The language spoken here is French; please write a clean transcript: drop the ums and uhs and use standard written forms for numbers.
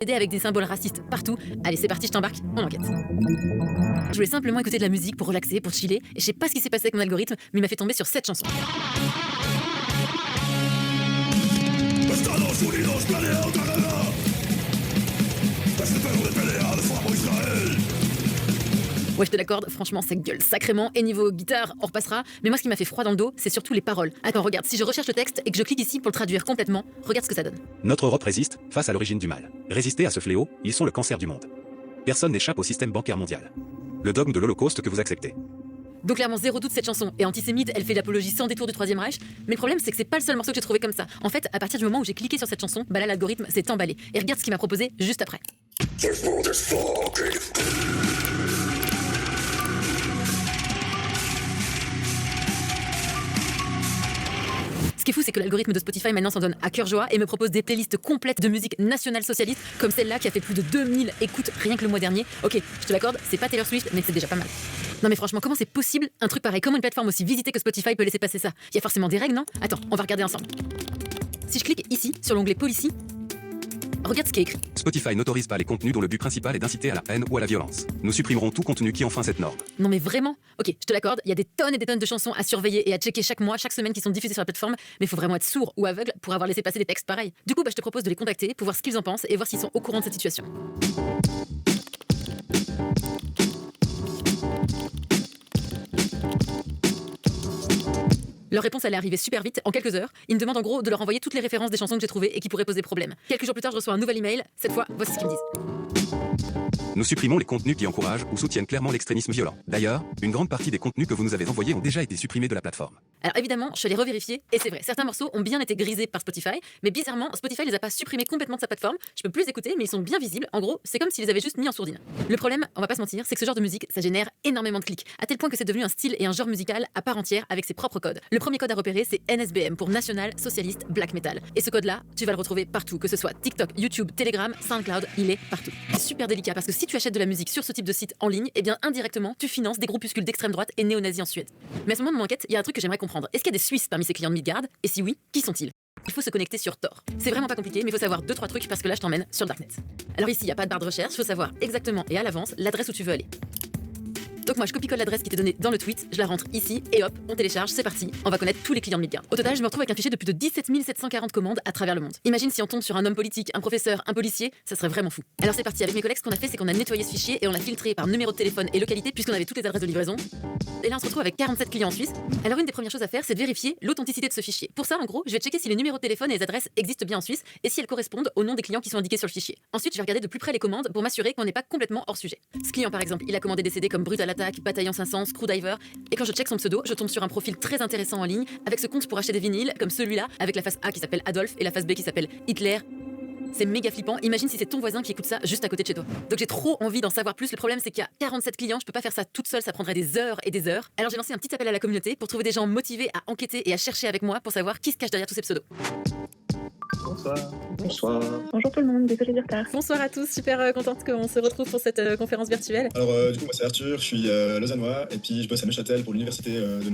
aider avec des symboles racistes partout. Allez, c'est parti, je t'embarque, on enquête. Je voulais simplement écouter de la musique pour relaxer, pour chiller, et je sais pas ce qui s'est passé avec mon algorithme, mais il m'a fait tomber sur cette chanson. Ouais, je te l'accorde, franchement, ça gueule sacrément. Et niveau guitare, on repassera. Mais moi, ce qui m'a fait froid dans le dos, c'est surtout les paroles. Attends, regarde, si je recherche le texte et que je clique ici pour le traduire complètement, regarde ce que ça donne. Notre Europe résiste face à l'origine du mal. Résister à ce fléau, ils sont le cancer du monde. Personne n'échappe au système bancaire mondial. Le dogme de l'Holocauste que vous acceptez. Donc clairement, zéro doute, cette chanson est antisémite, elle fait l'apologie sans détour du Troisième Reich. Mais le problème, c'est que c'est pas le seul morceau que j'ai trouvé comme ça. En fait, à partir du moment où j'ai cliqué sur cette chanson, bah là, l'algorithme s'est emballé. Et regarde ce qu'il m'a proposé juste après. Ce qui est fou, c'est que l'algorithme de Spotify maintenant s'en donne à cœur joie et me propose des playlists complètes de musique nationale socialiste, comme celle-là qui a fait plus de 2000 écoutes rien que le mois dernier. Ok, je te l'accorde, c'est pas Taylor Swift, mais c'est déjà pas mal. Non mais franchement, comment c'est possible un truc pareil? Comment une plateforme aussi visitée que Spotify peut laisser passer ça? Il y a forcément des règles, non? Attends, on va regarder ensemble. Si je clique ici, sur l'onglet Policy, regarde ce qui est écrit. Spotify n'autorise pas les contenus dont le but principal est d'inciter à la haine ou à la violence. Nous supprimerons tout contenu qui enfreint cette norme. Non mais vraiment? Ok, je te l'accorde, il y a des tonnes et des tonnes de chansons à surveiller et à checker chaque mois, chaque semaine qui sont diffusées sur la plateforme, mais il faut vraiment être sourd ou aveugle pour avoir laissé passer des textes pareils. Du coup, je te propose de les contacter pour voir ce qu'ils en pensent et voir s'ils sont au courant de cette situation. Leur réponse allait arriver super vite, en quelques heures. Ils me demandent en gros de leur envoyer toutes les références des chansons que j'ai trouvées et qui pourraient poser problème. Quelques jours plus tard, je reçois un nouvel email. Cette fois, voici ce qu'ils me disent. Nous supprimons les contenus qui encouragent ou soutiennent clairement l'extrémisme violent. D'ailleurs, une grande partie des contenus que vous nous avez envoyés ont déjà été supprimés de la plateforme. Alors évidemment, je suis allée revérifier, et c'est vrai, certains morceaux ont bien été grisés par Spotify, mais bizarrement, Spotify les a pas supprimés complètement de sa plateforme. Je peux plus les écouter, mais ils sont bien visibles. En gros, c'est comme s'ils les avaient juste mis en sourdine. Le problème, on va pas se mentir, c'est que ce genre de musique, ça génère énormément de clics, à tel point que c'est devenu un style et un genre musical à part entière avec ses propres codes. Le premier code à repérer, c'est NSBM pour National Socialist Black Metal. Et ce code-là, tu vas le retrouver partout, que ce soit TikTok, YouTube, Telegram, SoundCloud, il est partout. C'est super délicat parce que si tu achètes de la musique sur ce type de site en ligne, eh bien indirectement, tu finances des groupuscules d'extrême droite et néo-nazis en Suède. Mais à ce moment de mon enquête, il y a un truc que j'aimerais comprendre. Est-ce qu'il y a des Suisses parmi ces clients de Midgard? Et si oui, qui sont-ils? Il faut se connecter sur Tor. C'est vraiment pas compliqué, mais il faut savoir 2-3 trucs parce que là je t'emmène sur le Darknet. Alors ici, il n'y a pas de barre de recherche, il faut savoir exactement et à l'avance l'adresse où tu veux aller. Donc moi je copie-colle l'adresse qui t'est donnée dans le tweet, je la rentre ici et hop, on télécharge, c'est parti, on va connaître tous les clients de Midgard. Au total, je me retrouve avec un fichier de plus de 17 740 commandes à travers le monde. Imagine si on tombe sur un homme politique, un professeur, un policier, ça serait vraiment fou. Alors c'est parti, avec mes collègues, ce qu'on a fait, c'est qu'on a nettoyé ce fichier et on l'a filtré par numéro de téléphone et localité puisqu'on avait toutes les adresses de livraison. Et là on se retrouve avec 47 clients en Suisse. Alors une des premières choses à faire, c'est de vérifier l'authenticité de ce fichier. Pour ça, en gros, je vais checker si les numéros de téléphone et les adresses existent bien en Suisse et si elles correspondent au nom des clients qui sont indiqués sur le fichier. Ensuite, je vais regarder de plus près les commandes pour m'assurer qu'on n'est pas complètement hors sujet. Ce client par exemple, il a commandé des CD comme Brutal Attack, Bataillon 500, Screwdriver, et quand je check son pseudo, je tombe sur un profil très intéressant en ligne avec ce compte pour acheter des vinyles comme celui-là avec la face A qui s'appelle Adolf et la face B qui s'appelle Hitler. C'est méga flippant, imagine si c'est ton voisin qui écoute ça juste à côté de chez toi. Donc j'ai trop envie d'en savoir plus, le problème c'est qu'il y a 47 clients, je peux pas faire ça toute seule, ça prendrait des heures et des heures. Alors j'ai lancé un petit appel à la communauté pour trouver des gens motivés à enquêter et à chercher avec moi pour savoir qui se cache derrière tous ces pseudos. Bonsoir. Bonsoir. Bonjour tout le monde, désolé du retard. Bonsoir à tous, super contente qu'on se retrouve pour cette conférence virtuelle. Alors, du coup, moi c'est Arthur, je suis lausannois et puis je bosse à Neuchâtel pour l'université de